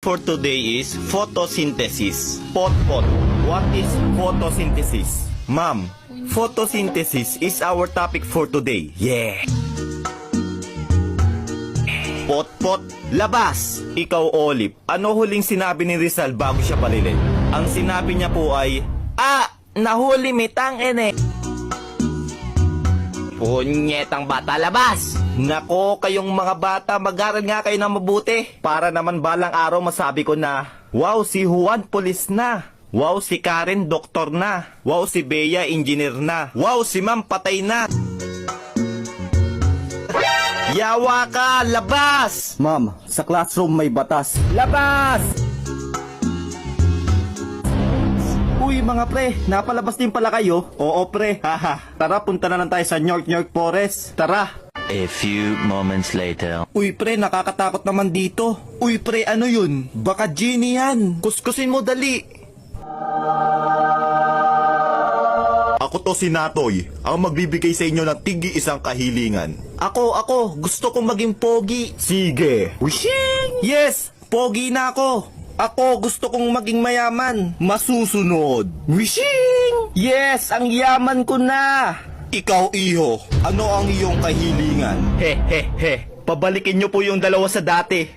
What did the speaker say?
For today is photosynthesis. Pot. What is photosynthesis? Ma'am, photosynthesis is our topic for today. Yeah. Pot, labas! Ikaw, Olive, ano huling sinabi ni Rizal bago siya palilin? Ang sinabi niya po ay, nahuli mitang ene. Punyetang bata, labas! Nako, kayong mga bata, mag-aral nga kayo na mabuti. Para naman balang araw masabi ko na, wow, si Juan pulis na. Wow, si Karen doktor na. Wow, si Bea engineer na. Wow, si Ma'am patay na. Yawa ka, labas! Ma'am, sa classroom may batas. Labas! Uy mga pre, napalabas din pala kayo? Oo pre, haha. Tara, punta na lang tayo sa York Forest. Tara. A few moments later. Uy pre, nakakatakot naman dito. Uy pre, ano yun? Baka genie yan. Kuskusin mo dali. Ako to si Natoy, ang magbibigay sa inyo ng tigi isang kahilingan. Ako, gusto kong maging pogi. Sige. Wishing! Yes, pogi na ako. Ako, gusto kong maging mayaman. Masusunod. Wishing! Yes, ang yaman ko na. Ikaw, iho, ano ang iyong kahilingan? He. Pabalikin nyo po yung dalawa sa dati.